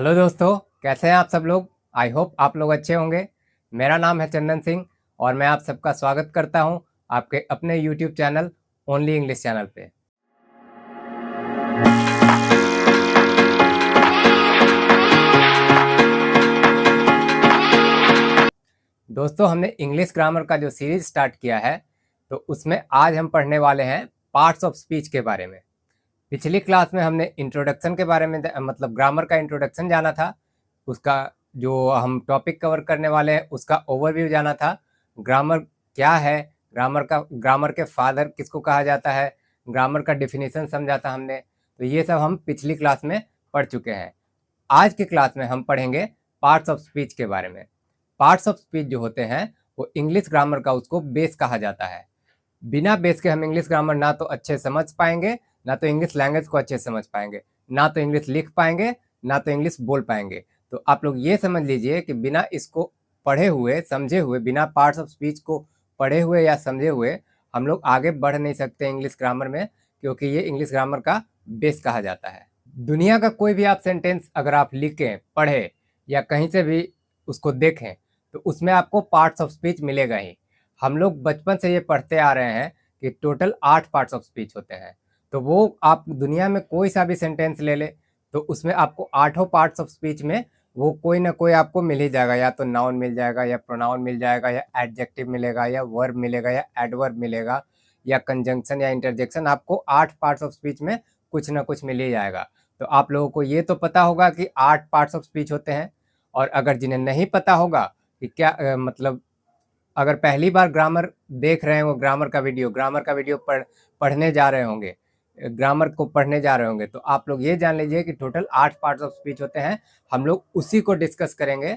Hello दोस्तों, कैसे हैं आप सब लोग। आई होप आप लोग अच्छे होंगे। मेरा नाम है चंदन सिंह और मैं आप सबका स्वागत करता हूं आपके अपने YouTube channel only English channel पे। दोस्तों, हमने इंग्लिश ग्रामर का जो सीरीज स्टार्ट किया है तो उसमें आज हम पढ़ने वाले हैं पार्ट्स ऑफ स्पीच के बारे में। पिछली क्लास में हमने इंट्रोडक्शन के बारे में मतलब ग्रामर का इंट्रोडक्शन जाना था। उसका जो हम टॉपिक कवर करने वाले हैं उसका ओवरव्यू जाना था। ग्रामर क्या है, ग्रामर के फादर किसको कहा जाता है, ग्रामर का डिफिनीशन समझा था हमने। तो ये सब हम पिछली क्लास में पढ़ चुके हैं। आज की क्लास में हम पढ़ेंगे पार्ट्स ऑफ स्पीच के बारे में। पार्ट्स ऑफ स्पीच जो होते हैं वो इंग्लिश ग्रामर का उसको बेस कहा जाता है। बिना बेस के हम इंग्लिश ग्रामर ना तो अच्छे समझ पाएंगे, ना तो इंग्लिश लैंग्वेज को अच्छे समझ पाएंगे, ना तो इंग्लिश लिख पाएंगे, ना तो इंग्लिश बोल पाएंगे। तो आप लोग ये समझ लीजिए कि बिना इसको पढ़े हुए समझे हुए, बिना पार्ट्स ऑफ स्पीच को पढ़े हुए या समझे हुए हम लोग आगे बढ़ नहीं सकते इंग्लिश ग्रामर में, क्योंकि ये इंग्लिश ग्रामर का बेस कहा जाता है। दुनिया का कोई भी आप सेंटेंस अगर आप लिखें, पढ़ें या कहीं से भी उसको देखें तो उसमें आपको पार्ट्स ऑफ स्पीच मिलेगा ही। हम लोग बचपन से ये पढ़ते आ रहे हैं कि टोटल 8 पार्ट्स ऑफ स्पीच होते हैं। तो वो आप दुनिया में कोई सा भी सेंटेंस ले ले तो उसमें आपको आठों पार्ट्स ऑफ स्पीच में वो कोई ना कोई आपको मिल ही जाएगा। या तो नाउन मिल जाएगा, या प्रोनाउन मिल जाएगा, या एडजेक्टिव मिलेगा, या वर्ब मिलेगा, या एडवर्ब मिलेगा, या कंजंक्शन या इंटरजेक्शन। आपको 8 पार्ट्स ऑफ स्पीच में कुछ ना कुछ मिल ही जाएगा। तो आप लोगों को ये तो पता होगा कि 8 पार्ट्स ऑफ स्पीच होते हैं। और अगर जिन्हें नहीं पता होगा कि क्या मतलब अगर पहली बार ग्रामर देख रहे हैं, वो ग्रामर का वीडियो पढ़ने जा रहे होंगे, ग्रामर को पढ़ने जा रहे होंगे, तो आप लोग ये जान लीजिए कि टोटल 8 पार्ट्स ऑफ स्पीच होते हैं। हम लोग उसी को डिस्कस करेंगे।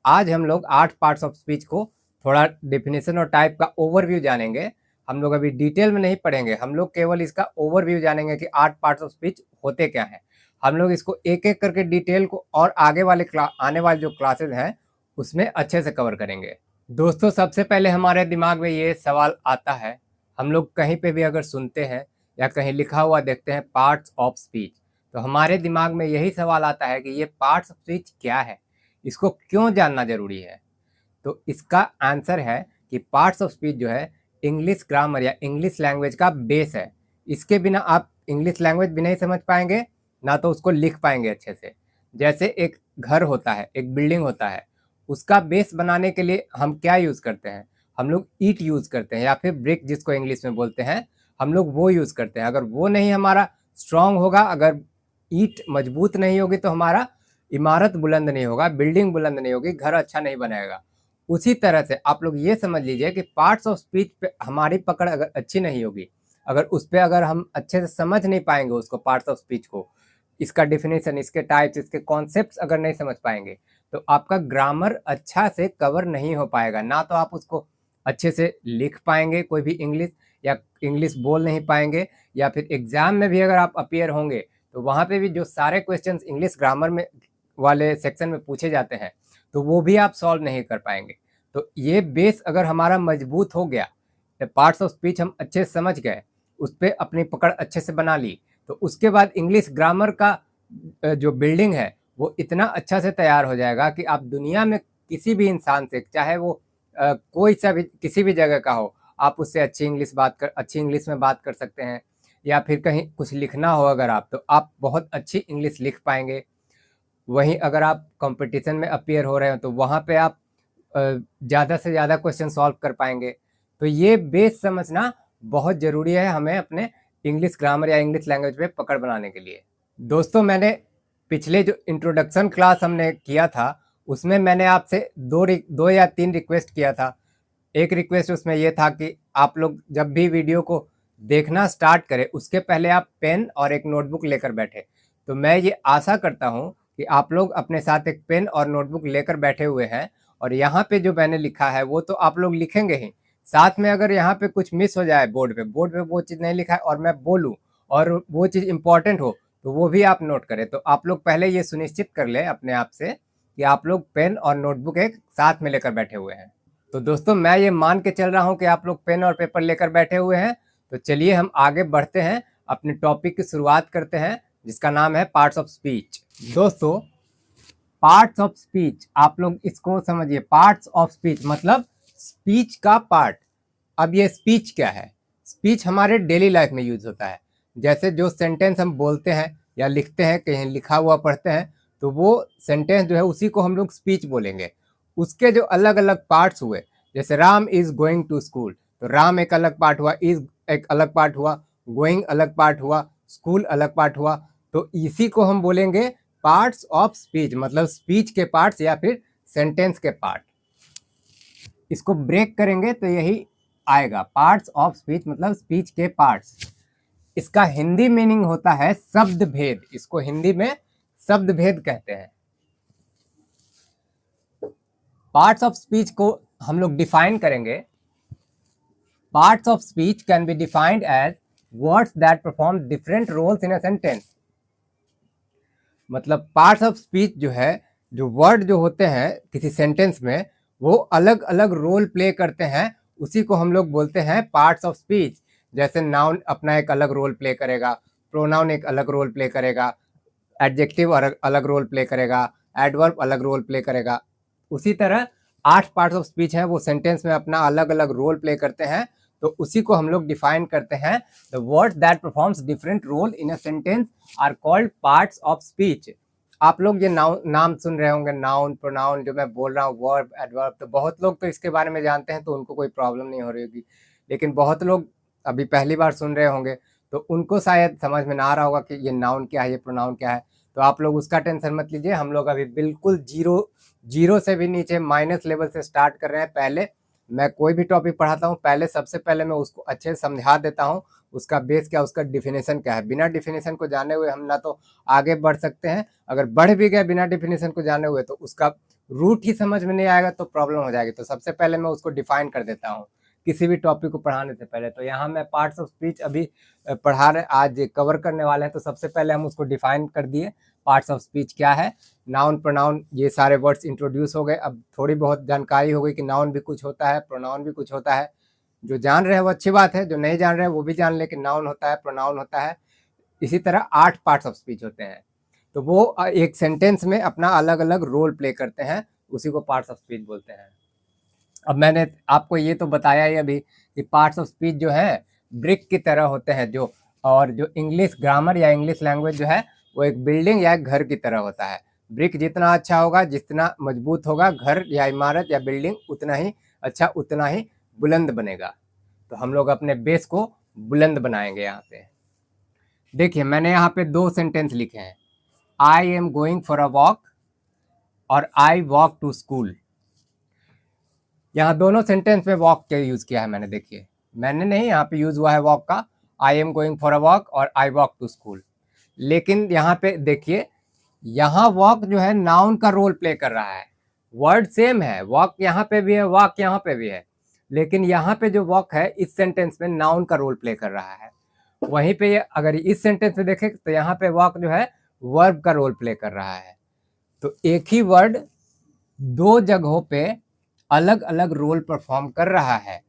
आज हम लोग 8 पार्ट्स ऑफ स्पीच को थोड़ा डेफिनेशन और टाइप का ओवरव्यू जानेंगे। हम लोग अभी डिटेल में नहीं पढ़ेंगे, हम लोग केवल इसका ओवरव्यू जानेंगे कि 8 पार्ट्स ऑफ स्पीच होते क्या हैं। हम लोग इसको एक एक करके डिटेल को और आगे वाले आने वाले जो क्लासेज हैं उसमें अच्छे से कवर करेंगे। दोस्तों, सबसे पहले हमारे दिमाग में ये सवाल आता है, हम लोग कहीं पे भी अगर सुनते हैं या कहीं लिखा हुआ देखते हैं पार्ट्स ऑफ स्पीच, तो हमारे दिमाग में यही सवाल आता है कि ये पार्ट्स ऑफ स्पीच क्या है, इसको क्यों जानना जरूरी है। तो इसका आंसर है कि पार्ट्स ऑफ स्पीच जो है इंग्लिश ग्रामर या इंग्लिश लैंग्वेज का बेस है। इसके बिना आप इंग्लिश लैंग्वेज भी नहीं समझ पाएंगे, ना तो उसको लिख पाएंगे अच्छे से। जैसे एक घर होता है, एक बिल्डिंग होता है, उसका बेस बनाने के लिए हम क्या यूज़ करते हैं, हम लोग ईंट यूज़ करते हैं या फिर ब्रिक जिसको इंग्लिश में बोलते हैं, हम लोग वो यूज़ करते हैं। अगर वो नहीं हमारा स्ट्रांग होगा, अगर ईंट मजबूत नहीं होगी तो हमारा इमारत बुलंद नहीं होगा, बिल्डिंग बुलंद नहीं होगी, घर अच्छा नहीं बनेगा। उसी तरह से आप लोग ये समझ लीजिए कि पार्ट्स ऑफ स्पीच पे हमारी पकड़ अगर अच्छी नहीं होगी, अगर उस पर अगर हम अच्छे से समझ नहीं पाएंगे उसको, पार्ट्स ऑफ स्पीच को, इसका डिफिनेशन, इसके टाइप्स, इसके कॉन्सेप्ट्स अगर नहीं समझ पाएंगे तो आपका ग्रामर अच्छा से कवर नहीं हो पाएगा। ना तो आप उसको अच्छे से लिख पाएंगे कोई भी इंग्लिश, या इंग्लिश बोल नहीं पाएंगे, या फिर एग्जाम में भी अगर आप अपीयर होंगे तो वहाँ पे भी जो सारे क्वेश्चंस इंग्लिश ग्रामर में वाले सेक्शन में पूछे जाते हैं तो वो भी आप सॉल्व नहीं कर पाएंगे। तो ये बेस अगर हमारा मजबूत हो गया, पार्ट्स ऑफ स्पीच हम अच्छे से समझ गए, उस पर अपनी पकड़ अच्छे से बना ली, तो उसके बाद इंग्लिश ग्रामर का जो बिल्डिंग है वो इतना अच्छा से तैयार हो जाएगा कि आप दुनिया में किसी भी इंसान से, चाहे वो कोई सा भी किसी भी जगह का हो, आप उससे अच्छी इंग्लिश में बात कर सकते हैं। या फिर कहीं कुछ लिखना हो अगर आप, तो आप बहुत अच्छी इंग्लिश लिख पाएंगे। वहीं अगर आप कंपटीशन में अपीयर हो रहे हो तो वहाँ पे आप ज़्यादा से ज़्यादा क्वेश्चन सॉल्व कर पाएंगे। तो ये बेस समझना बहुत ज़रूरी है हमें अपने इंग्लिश ग्रामर या इंग्लिश लैंग्वेज पे पकड़ बनाने के लिए। दोस्तों, मैंने पिछले जो इंट्रोडक्शन क्लास हमने किया था उसमें मैंने आपसे दो या तीन रिक्वेस्ट किया था। एक रिक्वेस्ट उसमें ये था कि आप लोग जब भी वीडियो को देखना स्टार्ट करें उसके पहले आप पेन और एक नोटबुक लेकर बैठे। तो मैं ये आशा करता हूँ कि आप लोग अपने साथ एक पेन और नोटबुक लेकर बैठे हुए हैं, और यहाँ पे जो मैंने लिखा है वो तो आप लोग लिखेंगे ही। साथ में अगर यहाँ पे कुछ मिस हो जाए, बोर्ड पे वो चीज़ नहीं लिखा है और मैं बोलूँ और वो चीज़ इंपॉर्टेंट हो तो वो भी आप नोट करें। तो आप लोग पहले ये सुनिश्चित कर लें अपने आप से कि आप लोग पेन और नोटबुक एक साथ में लेकर बैठे हुए हैं। तो दोस्तों, मैं ये मान के चल रहा हूँ कि आप लोग पेन और पेपर लेकर बैठे हुए हैं। तो चलिए हम आगे बढ़ते हैं, अपने टॉपिक की शुरुआत करते हैं जिसका नाम है पार्ट्स ऑफ स्पीच। दोस्तों, पार्ट्स ऑफ स्पीच, आप लोग इसको समझिए, पार्ट्स ऑफ स्पीच मतलब स्पीच का पार्ट। अब ये स्पीच क्या है? स्पीच हमारे डेली लाइफ में यूज होता है। जैसे जो सेंटेंस हम बोलते हैं या लिखते हैं, कहीं लिखा हुआ पढ़ते हैं, तो वो सेंटेंस जो है उसी को हम लोग स्पीच बोलेंगे। उसके जो अलग अलग पार्ट्स हुए, जैसे Ram is going to school, तो राम एक अलग पार्ट हुआ, इज एक अलग पार्ट हुआ, गोइंग अलग पार्ट हुआ, स्कूल अलग पार्ट हुआ। तो इसी को हम बोलेंगे पार्ट्स ऑफ स्पीच, मतलब स्पीच के पार्ट्स या फिर सेंटेंस के पार्ट। इसको ब्रेक करेंगे तो यही आएगा, पार्ट्स ऑफ स्पीच मतलब स्पीच के पार्ट्स। इसका हिंदी मीनिंग होता है शब्द भेद, इसको हिंदी में शब्द भेद कहते हैं। पार्ट्स ऑफ स्पीच को हम लोग डिफाइन करेंगे। Parts of speech can be defined as words that perform different roles in a sentence. मतलब पार्ट्स ऑफ स्पीच जो है, जो वर्ड जो होते हैं किसी सेंटेंस में, वो अलग अलग रोल प्ले करते हैं, उसी को हम लोग बोलते हैं पार्ट्स ऑफ स्पीच। जैसे नाउन अपना एक अलग रोल प्ले करेगा, प्रोनाउन एक अलग रोल प्ले करेगा, एडजेक्टिव अलग रोल प्ले करेगा, एडवर्ब अलग रोल प्ले करेगा। उसी तरह 8 पार्ट्स ऑफ स्पीच हैं, वो सेंटेंस में अपना अलग अलग रोल प्ले करते हैं, तो उसी को हम लोग डिफाइन करते हैं। The words that performs different role in a sentence are called parts of speech. आप लोग ये नाम सुन रहे होंगे, नाउन, प्रोनाउन, जो मैं बोल रहा हूँ, वर्ब, एडवर्ब, तो बहुत लोग तो इसके बारे में जानते हैं, तो उनको कोई प्रॉब्लम नहीं हो रही होगी। लेकिन बहुत लोग अभी पहली बार सुन रहे होंगे, तो उनको शायद समझ में ना आ रहा होगा कि ये नाउन क्या है, ये प्रोनाउन क्या है। तो आप लोग उसका टेंशन मत लीजिए, हम लोग अभी बिल्कुल जीरो से भी नीचे माइनस लेवल से स्टार्ट कर रहे हैं। पहले मैं कोई भी टॉपिक पढ़ाता हूँ, पहले सबसे पहले मैं उसको अच्छे से समझा देता हूँ, उसका बेस क्या, उसका डिफिनेशन क्या है। बिना डिफिनेशन को जाने हुए हम ना तो आगे बढ़ सकते हैं, अगर बढ़ भी गए बिना डिफिनेशन को जाने हुए तो उसका रूट ही समझ में नहीं आएगा, तो प्रॉब्लम हो जाएगी। तो सबसे पहले मैं उसको डिफाइन कर देता हूँ किसी भी टॉपिक को पढ़ाने से पहले। तो यहाँ मैं पार्ट्स ऑफ स्पीच अभी पढ़ा रहे, आज कवर करने वाले हैं, तो सबसे पहले हम उसको डिफाइन कर दिए, पार्ट्स ऑफ स्पीच क्या है। नाउन, प्रोनाउन, ये सारे वर्ड्स इंट्रोड्यूस हो गए। अब थोड़ी बहुत जानकारी हो गई कि नाउन भी कुछ होता है, प्रोनाउन भी कुछ होता है। जो जान रहे हैं वो अच्छी बात है, जो नहीं जान रहे हैं वो भी जान ले कि नाउन होता है, प्रोनाउन होता है। इसी तरह 8 पार्ट्स ऑफ स्पीच होते हैं, तो वो एक सेंटेंस में अपना अलग अलग रोल प्ले करते हैं, उसी को पार्ट्स ऑफ स्पीच बोलते हैं। अब मैंने आपको ये तो बताया ही अभी कि पार्ट्स ऑफ स्पीच जो है ब्रिक की तरह होते हैं, जो और जो इंग्लिश ग्रामर या इंग्लिश लैंग्वेज जो है वो एक बिल्डिंग या एक घर की तरह होता है। ब्रिक जितना अच्छा होगा, जितना मजबूत होगा घर या इमारत या बिल्डिंग, उतना ही अच्छा, उतना ही बुलंद बनेगा। तो हम लोग अपने बेस को बुलंद बनाएंगे। यहाँ पे देखिए, मैंने यहाँ पे 2 सेंटेंस लिखे हैं, I am going for a walk और आई वॉक टू स्कूल। यहाँ दोनों सेंटेंस में वॉक का यूज किया है मैंने। देखिए, मैंने नहीं, यहाँ पे यूज हुआ है वॉक का, I am going for a walk और आई वॉक टू स्कूल। लेकिन यहाँ पे देखिए, यहाँ वॉक जो है नाउन का रोल प्ले कर रहा है। वर्ड सेम है, वॉक यहाँ पे भी है, वॉक यहाँ पे भी है, लेकिन यहाँ पे जो वॉक है इस सेंटेंस में नाउन का रोल प्ले कर रहा है। वहीं पे अगर इस सेंटेंस में देखें तो यहाँ पे वॉक जो है वर्ब का रोल प्ले कर रहा है। तो एक ही वर्ड 2 जगहों पे अलग अलग रोल परफॉर्म कर रहा है।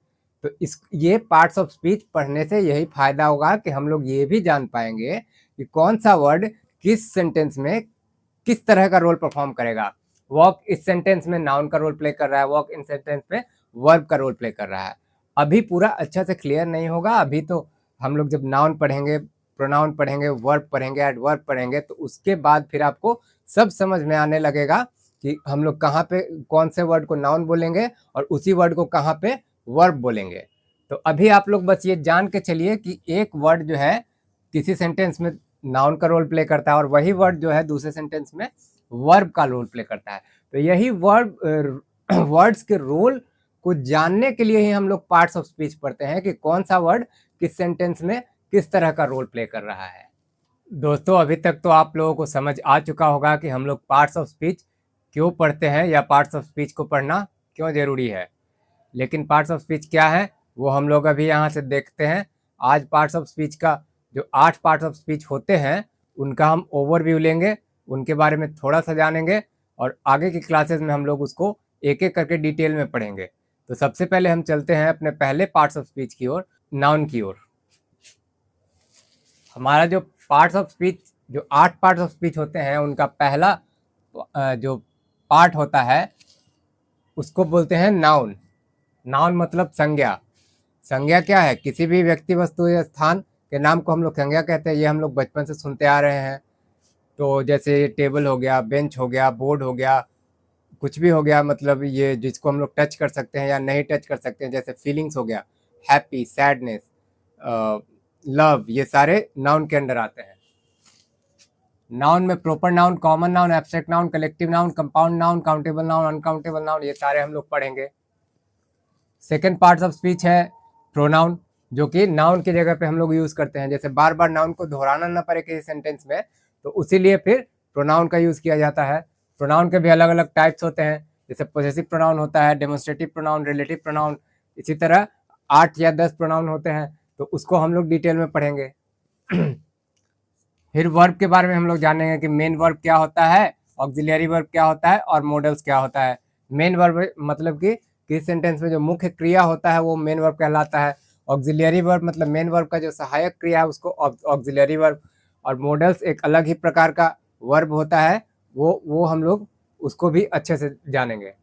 तो ये पार्ट्स ऑफ स्पीच पढ़ने से यही फायदा होगा कि हम लोग ये भी जान पाएंगे कि कौन सा वर्ड किस सेंटेंस में किस तरह का रोल परफॉर्म करेगा। वॉक इस सेंटेंस में नाउन का रोल प्ले कर रहा है, वॉक इन सेंटेंस में वर्ब का रोल प्ले कर रहा है। अभी पूरा अच्छा से क्लियर नहीं होगा, अभी तो हम लोग जब नाउन पढ़ेंगे, प्रोनाउन पढ़ेंगे, वर्ब पढ़ेंगे, एडवर्ब पढ़ेंगे, तो उसके बाद फिर आपको सब समझ में आने लगेगा कि हम लोग कहाँ पे कौन से वर्ड को नाउन बोलेंगे और उसी वर्ड को कहाँ पे वर्ब बोलेंगे। तो अभी आप लोग बस ये जान के चलिए कि एक वर्ड जो है किसी सेंटेंस में नाउन का रोल प्ले करता है और वही वर्ड जो है दूसरे सेंटेंस में वर्ब का रोल प्ले करता है। तो यही वर्ड्स के रोल को जानने के लिए ही हम लोग पार्ट्स ऑफ स्पीच पढ़ते हैं कि कौन सा वर्ड किस सेंटेंस में किस तरह का रोल प्ले कर रहा है। दोस्तों, अभी तक तो आप लोगों को समझ आ चुका होगा कि हम लोग पार्ट्स ऑफ स्पीच क्यों पढ़ते हैं या पार्ट्स ऑफ स्पीच को पढ़ना क्यों ज़रूरी है। लेकिन पार्ट्स ऑफ स्पीच क्या है वो हम लोग अभी यहाँ से देखते हैं। आज पार्ट्स ऑफ स्पीच का जो 8 पार्ट्स ऑफ स्पीच होते हैं उनका हम ओवरव्यू लेंगे, उनके बारे में थोड़ा सा जानेंगे और आगे की क्लासेस में हम लोग उसको एक एक करके डिटेल में पढ़ेंगे। तो सबसे पहले हम चलते हैं अपने पहले पार्ट्स ऑफ स्पीच की ओर, नाउन की ओर। हमारा जो पार्ट्स ऑफ स्पीच, जो 8 पार्ट्स ऑफ स्पीच होते हैं, उनका पहला जो पार्ट होता है उसको बोलते हैं नाउन। नाउन मतलब संज्ञा। संज्ञा क्या है? किसी भी व्यक्ति, वस्तु या स्थान के नाम को हम लोग संज्ञा कहते हैं। ये हम लोग बचपन से सुनते आ रहे हैं। तो जैसे टेबल हो गया, बेंच हो गया, बोर्ड हो गया, कुछ भी हो गया, मतलब ये जिसको हम लोग टच कर सकते हैं या नहीं टच कर सकते हैं। जैसे फीलिंग्स हो गया, हैप्पी, सैडनेस, लव, ये सारे नाउन के अंडर आते हैं। नाउन में proper noun, common noun, abstract noun, collective noun, compound noun, countable noun, uncountable noun, ये सारे हम लोग पढ़ेंगे। सेकेंड पार्ट ऑफ स्पीच है प्रोनाउन, जो कि नाउन की जगह पे हम लोग यूज करते हैं। जैसे बार बार नाउन को दोहराना ना पड़े किसी सेंटेंस में, तो उसीलिए फिर प्रोनाउन का यूज किया जाता है। प्रोनाउन के भी अलग अलग टाइप्स होते हैं। जैसे पोजेसिव प्रोनाउन होता है, डेमोन्स्ट्रेटिव प्रोनाउन, रिलेटिव प्रोनाउन, इसी तरह 8 या 10 प्रोनाउन होते हैं। तो उसको हम लोग डिटेल में पढ़ेंगे। फिर वर्ब के बारे में हम लोग जानेंगे कि मेन वर्ब क्या होता है, ऑक्सिलियरी वर्ब क्या होता है और मॉडल्स क्या होता है। मेन वर्ब मतलब कि किस सेंटेंस में जो मुख्य क्रिया होता है वो मेन वर्ब कहलाता है। ऑक्सिलियरी वर्ब मतलब मेन वर्ब का जो सहायक क्रिया है उसको ऑक्सिलियरी वर्ब। और मॉडल्स एक अलग ही प्रकार का वर्ब होता है, वो हम लोग उसको भी अच्छे से जानेंगे।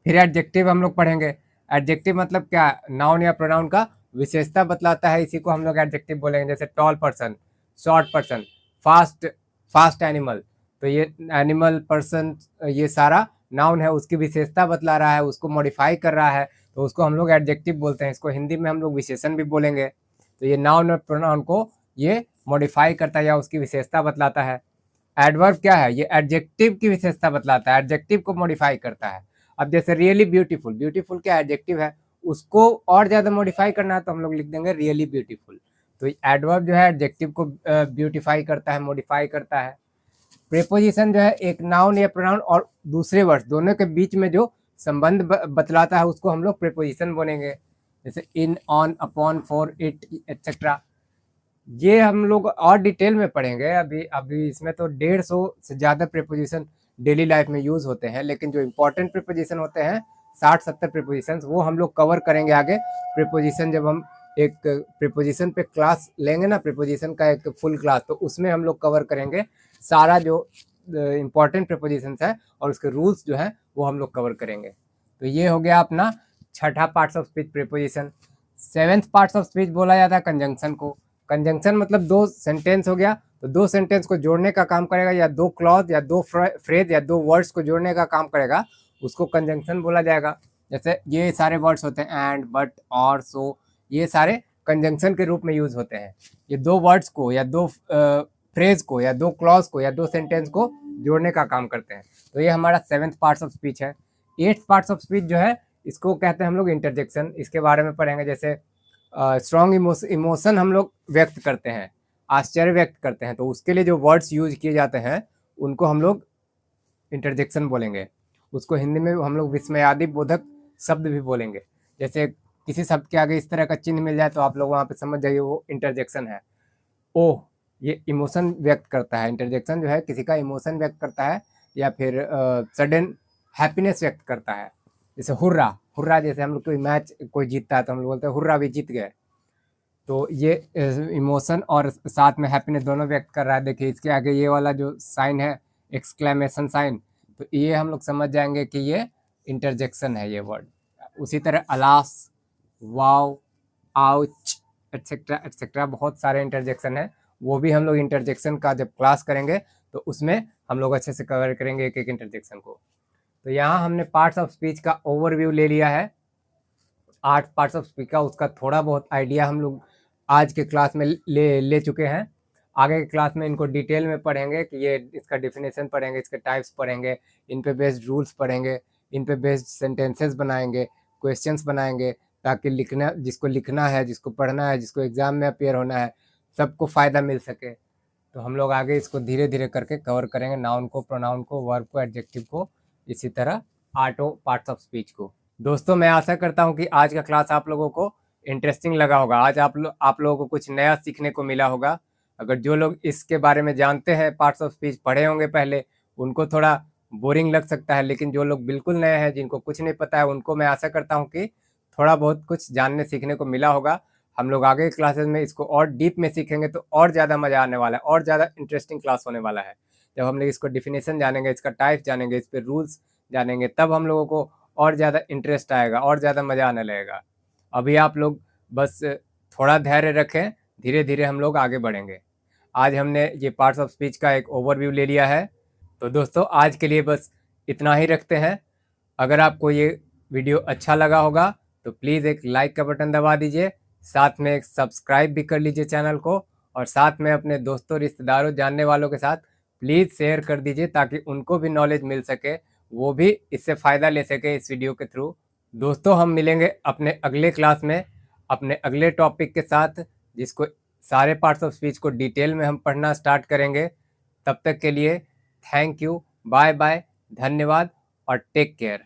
फिर एडजेक्टिव हम लोग पढ़ेंगे। एडजेक्टिव मतलब क्या? नाउन या प्रोनाउन का विशेषता बतलाता है, इसी को हम लोग एडजेक्टिव बोलेंगे। जैसे tall person, short person, fast fast animal, तो ये एनिमल, पर्सन, ये सारा नाउन है, उसकी विशेषता बतला रहा है, उसको मॉडिफाई कर रहा है, तो उसको हम लोग एडजेक्टिव बोलते हैं। इसको हिंदी में हम लोग विशेषण भी बोलेंगे। तो ये नाउन और प्रोनाउन को ये मॉडिफाई करता है या उसकी विशेषता बतलाता है। एडवर्ब क्या है? ये एडजेक्टिव की विशेषता बतलाता है, एडजेक्टिव को मॉडिफाई करता है। अब जैसे रियली ब्यूटीफुल, ब्यूटीफुल क्या एडजेक्टिव है, उसको और ज्यादा मॉडिफाई करना है तो हम लोग लिख देंगे रियली ब्यूटीफुल। तो एडवर्ब जो है एडजेक्टिव को ब्यूटीफाई करता है, मॉडिफाई करता है। प्रेपोजिशन जो है एक नाउन या प्रोनाउन और दूसरे वर्ड दोनों के बीच में जो संबंध बतलाता है उसको हम लोग प्रेपोजिशन बोलेंगे। जैसे in, on, upon, for, it, etcetera. ये हम लोग और डिटेल में पढ़ेंगे। अभी अभी इसमें तो 150 से ज़्यादा प्रेपोजिशन डेली लाइफ में यूज़ होते हैं, लेकिन जो इम्पोर्टेंट प्रेपोजिशन होते हैं 60-70 प्रेपोजिशन, वो हम लोग कवर करेंगे आगे। प्रेपोजिशन जब हम एक प्रेपोजिशन पे क्लास लेंगे ना, प्रेपोजिशन का एक फुल क्लास, तो उसमें हम लोग कवर करेंगे सारा जो इम्पोर्टेंट प्रेपोजिशंस है और उसके रूल्स जो है वो हम लोग कवर करेंगे। तो ये हो गया अपना छठा parts of speech, preposition. Seventh parts of speech बोला जाता है कंजंक्शन को। कंजंक्शन मतलब दो सेंटेंस हो गया, तो दो सेंटेंस को जोड़ने का काम करेगा, या दो क्लॉज या दो फ्रेज या दो वर्ड्स को जोड़ने का काम करेगा, उसको कंजंक्शन बोला जाएगा। जैसे ये सारे वर्ड्स होते हैं एंड, बट, और, सो, ये सारे कंजंक्शन के रूप में यूज होते हैं। ये दो वर्ड्स को या दो फ्रेज को या दो क्लॉज को या दो सेंटेंस को जोड़ने का काम करते हैं। तो ये हमारा सेवेंथ पार्ट्स ऑफ स्पीच है। एट्थ पार्ट्स ऑफ स्पीच जो है इसको कहते हैं हम लोग इंटरजेक्शन। इसके बारे में पढ़ेंगे। जैसे स्ट्रॉन्ग इमोशन हम लोग व्यक्त करते हैं, आश्चर्य व्यक्त करते हैं, तो उसके लिए जो वर्ड्स यूज किए जाते हैं उनको हम लोग इंटरजेक्शन बोलेंगे। उसको हिंदी में हम लोग विस्मयादि बोधक शब्द भी बोलेंगे। जैसे किसी शब्द के आगे इस तरह का चिन्ह मिल जाए तो आप लोग वहाँ पे समझ जाइए वो इंटरजेक्शन है। ओह, ये इमोशन व्यक्त करता है। इंटरजेक्शन जो है किसी का इमोशन व्यक्त करता है, या फिर सडन हैप्पीनेस व्यक्त करता है। जैसे हुर्रा, हुर्रा, जैसे हम लोग कोई मैच कोई जीतता है तो हम लोग बोलते हैं हुर्रा भी जीत गए। तो ये इमोशन और साथ में हैप्पीनेस दोनों व्यक्त कर रहा है। देखिए इसके आगे ये वाला जो साइन है, एक्सक्लेमेशन साइन, तो ये हम लोग समझ जाएंगे कि ये इंटरजेक्शन है ये वर्ड। उसी तरह अलास, वाव, आउच, एटसेट्रा एटसेट्रा, बहुत सारे इंटरजेक्शन है। वो भी हम लोग इंटरजेक्शन का जब क्लास करेंगे तो उसमें हम लोग अच्छे से कवर करेंगे एक एक इंटरजेक्शन को। तो यहाँ हमने पार्ट्स ऑफ स्पीच का ओवरव्यू ले लिया है, 8 पार्ट्स ऑफ स्पीच का, उसका थोड़ा बहुत आइडिया हम लोग आज के क्लास में ले चुके हैं। आगे के क्लास में इनको डिटेल में पढ़ेंगे कि ये इसका डेफिनेशन पढ़ेंगे, इसके टाइप्स पढ़ेंगे, इन पे बेस्ड रूल्स पढ़ेंगे, इन पे बेस्ड सेंटेंसेस बनाएंगे, क्वेश्चंस बनाएंगे, ताकि लिखना, जिसको लिखना है, जिसको पढ़ना है, जिसको एग्जाम में अपेयर होना है, सबको फ़ायदा मिल सके। तो हम लोग आगे इसको धीरे धीरे करके कवर करेंगे, नाउन को, प्रोनाउन को, वर्ब को, एडजेक्टिव को, इसी तरह 8 पार्ट्स ऑफ स्पीच को। दोस्तों मैं आशा करता हूँ कि आज का क्लास आप लोगों को इंटरेस्टिंग लगा होगा। आज आप लोगों को कुछ नया सीखने को मिला होगा। अगर जो लोग इसके बारे में जानते हैं, पार्ट्स ऑफ स्पीच पढ़े होंगे पहले, उनको थोड़ा बोरिंग लग सकता है, लेकिन जो लोग बिल्कुल नए हैं, जिनको कुछ नहीं पता है, उनको मैं आशा करता हूँ कि थोड़ा बहुत कुछ जानने सीखने को मिला होगा। हम लोग आगे क्लासेस में इसको और डीप में सीखेंगे तो और ज़्यादा मज़ा आने वाला है, और ज़्यादा इंटरेस्टिंग क्लास होने वाला है। जब हम लोग इसको डिफिनेशन जानेंगे, इसका टाइप जानेंगे, इस पर रूल्स जानेंगे, तब हम लोगों को और ज़्यादा इंटरेस्ट आएगा और ज़्यादा मज़ा आने लगेगा। अभी आप लोग बस थोड़ा धैर्य रखें, धीरे धीरे हम लोग आगे बढ़ेंगे। आज हमने ये पार्ट्स ऑफ स्पीच का एक ओवरव्यू ले लिया है। तो दोस्तों आज के लिए बस इतना ही रखते हैं। अगर आपको ये वीडियो अच्छा लगा होगा तो प्लीज़ एक लाइक का बटन दबा दीजिए, साथ में एक सब्सक्राइब भी कर लीजिए चैनल को, और साथ में अपने दोस्तों, रिश्तेदारों, जानने वालों के साथ प्लीज़ शेयर कर दीजिए ताकि उनको भी नॉलेज मिल सके, वो भी इससे फ़ायदा ले सके इस वीडियो के थ्रू। दोस्तों हम मिलेंगे अपने अगले क्लास में अपने अगले टॉपिक के साथ, जिसको सारे पार्ट्स ऑफ स्पीच को डिटेल में हम पढ़ना स्टार्ट करेंगे। तब तक के लिए थैंक यू, बाय बाय, धन्यवाद और टेक केयर।